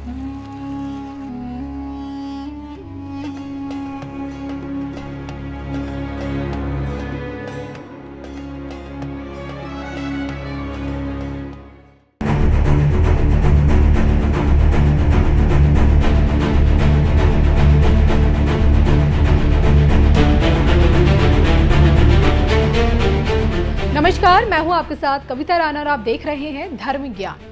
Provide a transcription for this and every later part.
नमस्कार, मैं हूं आपके साथ कविता राणा और आप देख रहे हैं धर्म ज्ञान।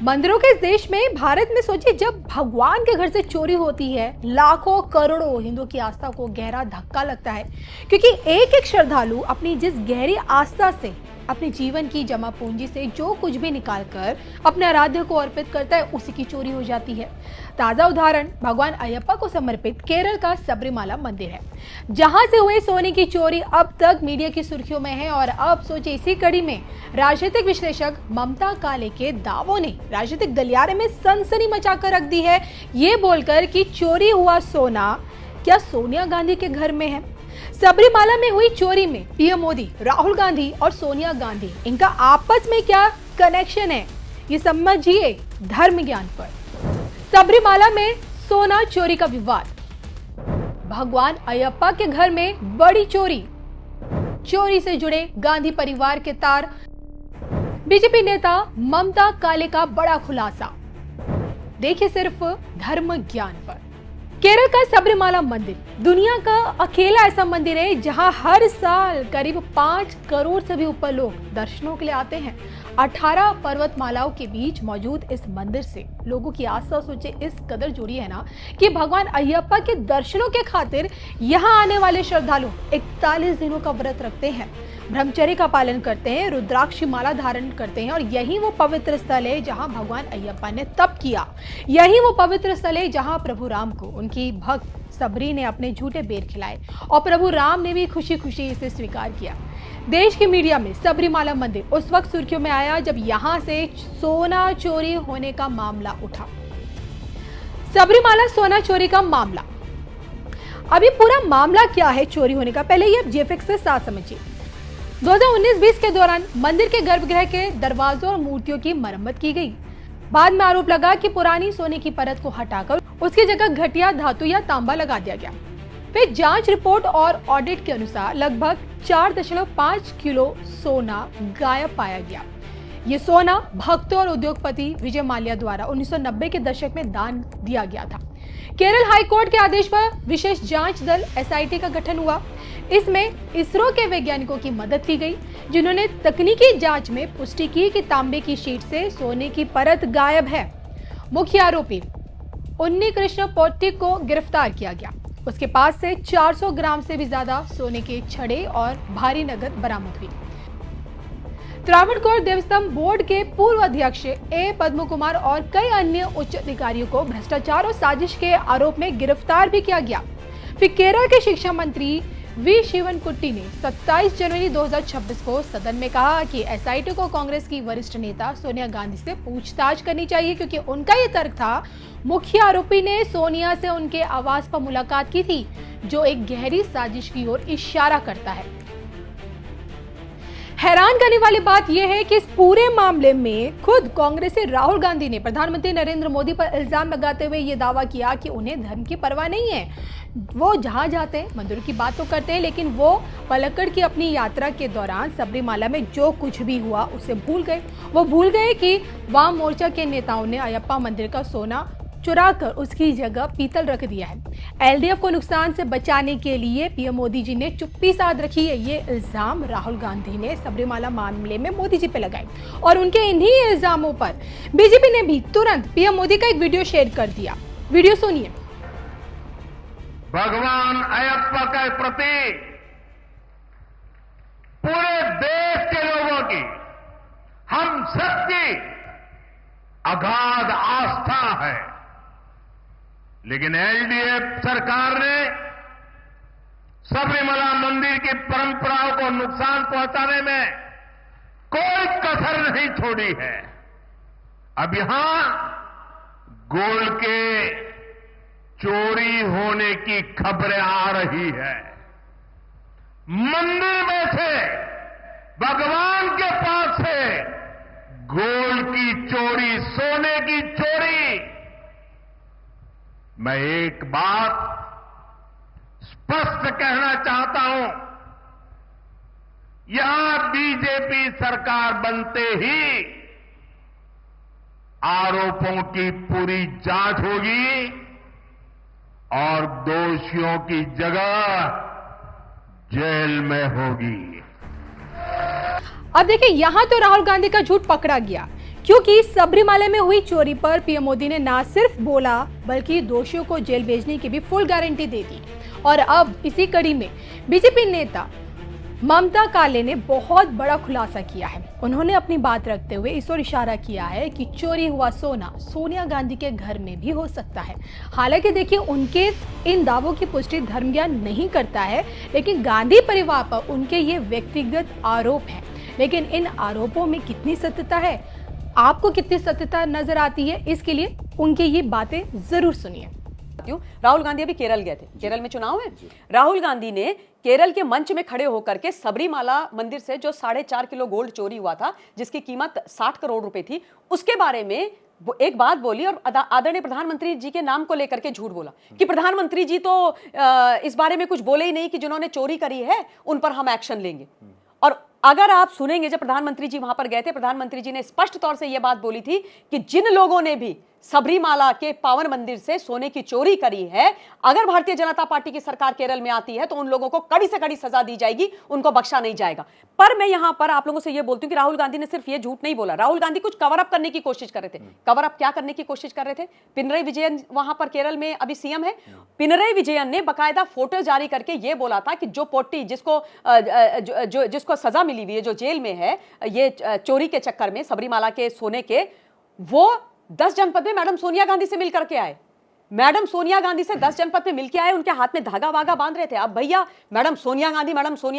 मंदिरों के इस देश में, भारत में सोचिए, जब भगवान के घर से चोरी होती है, लाखों करोड़ों हिंदुओं की आस्था को गहरा धक्का लगता है, क्योंकि एक एक श्रद्धालु अपनी जिस गहरी आस्था से, अपने जीवन की जमा पूंजी से जो कुछ भी निकालकर अपने आराध्य को अर्पित करता है, उसी की चोरी हो जाती है। ताजा उदाहरण भगवान अयप्पा को समर्पित केरल का सबरीमाला मंदिर है, जहां से हुए सोने की चोरी अब तक मीडिया की सुर्खियों में है। और अब सोचे, इसी कड़ी में राजनीतिक विश्लेषक ममता काले के दावों ने राजनीतिक गलियारे में सनसनी मचाकर रख दी है, ये बोलकर कि चोरी हुआ सोना क्या सोनिया गांधी के घर में है। सबरीमाला में हुई चोरी में पीएम मोदी, राहुल गांधी और सोनिया गांधी, इनका आपस में क्या कनेक्शन है, ये समझिए धर्म ज्ञान पर। सबरीमाला में सोना चोरी का विवाद, भगवान अयप्पा के घर में बड़ी चोरी, चोरी से जुड़े गांधी परिवार के तार, बीजेपी नेता ममता काले का बड़ा खुलासा। देखिए सिर्फ धर्म ज्ञान पर। केरल का सबरीमाला मंदिर दुनिया का अकेला ऐसा मंदिर है जहां हर साल करीब 5 करोड़ से भी ऊपर लोग दर्शनों के लिए आते हैं। 18 पर्वतमालाओं के बीच मौजूद इस मंदिर से लोगों की आस्था सोचे इस कदर जुड़ी है ना, कि भगवान अयप्पा के दर्शनों के खातिर यहां आने वाले श्रद्धालु 41 दिनों का व्रत रखते हैं, ब्रह्मचर्य का पालन करते हैं, रुद्राक्ष माला धारण करते हैं। और यही वो पवित्र स्थल है जहां भगवान अयप्पा ने तप किया। यही वो पवित्र स्थल है जहां प्रभु राम को उनकी भक्त सबरी ने अपने झूठे बेर खिलाए और प्रभु राम ने भी खुशी खुशी इसे स्वीकार किया। देश की मीडिया में सबरीमाला मंदिर उस वक्त सुर्खियों में आया जब यहां से सोना चोरी होने का मामला उठा। सबरीमाला सोना चोरी का मामला, अभी पूरा मामला क्या है चोरी होने का, पहले ये जीएफएक्स से साथ समझिए। 2019-20 के दौरान मंदिर के गर्भगृह के दरवाजों और मूर्तियों की मरम्मत की गई। बाद में आरोप लगा कि पुरानी सोने की परत को हटाकर उसकी जगह घटिया धातु या तांबा लगा दिया गया। फिर जांच रिपोर्ट और ऑडिट के अनुसार लगभग 4.5 किलो सोना गायब पाया गया। ये सोना भक्तों और उद्योगपति विजय माल्या द्वारा 1990 के दशक में दान दिया गया था। केरल हाई कोर्ट के आदेश पर विशेष जांच दल एसआईटी का गठन हुआ। इसमें इसरो के वैज्ञानिकों की मदद ली गई, जिन्होंने तकनीकी जांच में पुष्टि की कि तांबे की शीट से सोने की परत गायब है। मुख्य आरोपी उन्नी कृष्ण पोट्टी को गिरफ्तार किया गया। उसके पास से 400 ग्राम से भी ज्यादा सोने के छड़े और भारी नकद बरामद हुई। त्रावणकोर देवस्थान बोर्ड के पूर्व अध्यक्ष ए पद्म कुमार और कई अन्य उच्च अधिकारियों को भ्रष्टाचार और साजिश के आरोप में गिरफ्तार भी किया गया। फिर केरल के शिक्षा मंत्री वी शिवनकुट्टी ने 27 जनवरी 2026 को सदन में कहा कि एसआईटी को कांग्रेस की वरिष्ठ नेता सोनिया गांधी से पूछताछ करनी चाहिए, क्योंकि उनका ये तर्क था मुख्य आरोपी ने सोनिया से उनके आवास पर मुलाकात की थी, जो एक गहरी साजिश की ओर इशारा करता है। हैरान करने वाली बात यह है कि इस पूरे मामले में खुद कांग्रेसी राहुल गांधी ने प्रधानमंत्री नरेंद्र मोदी पर इल्जाम लगाते हुए यह दावा किया कि उन्हें धर्म की परवाह नहीं है। वो जहां जाते हैं मंदिरों की बात तो करते हैं, लेकिन वो पलक्कड़ की अपनी यात्रा के दौरान सबरीमाला में जो कुछ भी हुआ उसे भूल गए। वो भूल गए कि वाम मोर्चा के नेताओं ने अयप्पा मंदिर का सोना चुराकर उसकी जगह पीतल रख दिया है। एलडीएफ को नुकसान से बचाने के लिए पीएम मोदी जी ने चुप्पी साध रखी है। ये इल्जाम राहुल गांधी ने सबरीमाला मामले में मोदी जी पे लगाए और उनके इन्हीं इल्जामों पर बीजेपी ने भी तुरंत पीएम मोदी का एक वीडियो शेयर कर दिया। वीडियो सुनिए। भगवान अयप्पा के प्रति पूरे देश के लोगों की, हम सबकी अगाध आस्था है, लेकिन एलडीएफ सरकार ने सबरीमला मंदिर की परंपराओं को नुकसान पहुंचाने में कोई कसर नहीं छोड़ी है। अब यहां गोल्ड के चोरी होने की खबरें आ रही है। मंदिर में से, भगवान के पास से गोल्ड की चोरी, सोने की चोरी मैं एक बात स्पष्ट कहना चाहता हूं, यहां बीजेपी सरकार बनते ही आरोपों की पूरी जांच होगी और दोषियों की जगह जेल में होगी। अब देखिए, यहां तो राहुल गांधी का झूठ पकड़ा गया, क्योंकि सबरीमाला में हुई चोरी पर पीएम मोदी ने ना सिर्फ बोला बल्कि दोषियों को जेल भेजने की भी फुल गारंटी दे दी। और अब इसी कड़ी में बीजेपी नेता ममता काले ने बहुत बड़ा खुलासा किया है। उन्होंने अपनी बात रखते हुए इस ओर इशारा किया है कि चोरी हुआ सोना सोनिया गांधी के घर में भी हो सकता है। हालांकि देखिए, उनके इन दावों की पुष्टि धर्म ज्ञान नहीं करता है, लेकिन गांधी परिवार पर उनके ये व्यक्तिगत आरोप हैं। लेकिन इन आरोपों में कितनी सत्यता है, आपको कितनी सत्यता नजर आती है, इसके लिए उनकी ये बातें जरूर सुनिए। राहुल गांधी अभी केरल गए थे, केरल में चुनाव है। राहुल गांधी ने केरल के मंच में खड़े होकर के सबरीमाला मंदिर से जो 4.5 किलो गोल्ड चोरी हुआ था, जिसकी कीमत 60 करोड़ रुपए थी, उसके बारे में एक बात बोली और आदरणीय प्रधानमंत्री जी के नाम को लेकर के झूठ बोला कि प्रधानमंत्री जी तो इस बारे में कुछ बोले ही नहीं कि जिन्होंने चोरी करी है उन पर हम एक्शन लेंगे। और अगर आप सुनेंगे, जब प्रधानमंत्री जी वहां पर गए थे, प्रधानमंत्री जी ने स्पष्ट तौर से यह बात बोली थी कि जिन लोगों ने भी सबरीमाला के पावन मंदिर से सोने की चोरी करी है, अगर भारतीय जनता पार्टी की सरकार केरल में आती है तो उन लोगों को कड़ी से कड़ी सजा दी जाएगी, उनको बख्शा नहीं जाएगा। पर मैं यहां पर आप लोगों से यह बोलती हूं कि राहुल गांधी ने सिर्फ यह झूठ नहीं बोला, राहुल गांधी कुछ कवर अप करने की कोशिश कर रहे थे। कवर अप क्या करने की कोशिश कर रहे थे? पिनरई विजयन वहां पर केरल में अभी सीएम है, पिनरई विजयन ने बाकायदा फोटो जारी करके यह बोला था कि जो पोट्टी जिसको सजा मिली हुई है, जो जेल में है ये चोरी के चक्कर में सबरीमाला के सोने के, वो 10 जनपद में मैडम सोनिया गांधी से मिलकर के आए। मैडम सोनिया गांधी से 10 जनपद में मिलके आए, उनके हाथ में धागा वागा बांध रहे थे। अब भैया मैडम सोनिया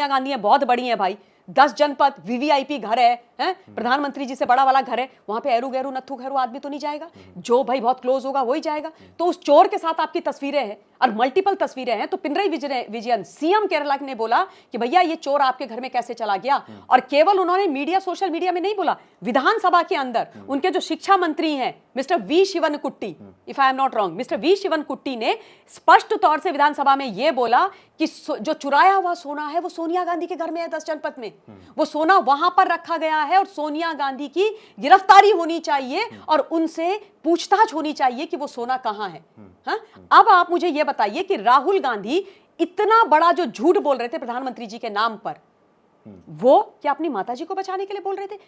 गांधी है, बहुत बड़ी है भाई, 10 जनपद, वीवीआईपी घर है, प्रधानमंत्री जी से बड़ा वाला घर है, वहां पे एरू गैरू नत्थू खैरू आदमी तो नहीं जाएगा, जो भाई बहुत क्लोज होगा वही जाएगा। तो उस चोर के साथ आपकी तस्वीरें हैं और मल्टीपल तस्वीरें हैं। तो पिनरई विजयन सीएम केरला ने बोला कि भैया ये चोर आपके घर में कैसे चला गया। और केवल उन्होंने मीडिया, सोशल मीडिया में नहीं बोला, विधानसभा के अंदर उनके जो शिक्षा मंत्री हैं mister V Sivankutty, if I am not wrong, mister V Sivankutty ने स्पष्ट तौर से विधानसभा में यह बोला कि जो चुराया हुआ सोना है वो सोनिया गांधी के घर में है, 10 जनपद में वो सोना वहां पर रखा गया है और सोनिया गांधी की गिरफ्तारी होनी चाहिए और उनसे पूछताछ होनी चाहिए कि वो सोना कहां है। हाँ? अब आप मुझे यह बताइए कि राहुल गांधी इतना बड़ा जो झूठ बोल रहे थे प्रधानमंत्री जी के नाम पर, वो क्या अपनी माताजी को बचाने के लिए बोल रहे थे?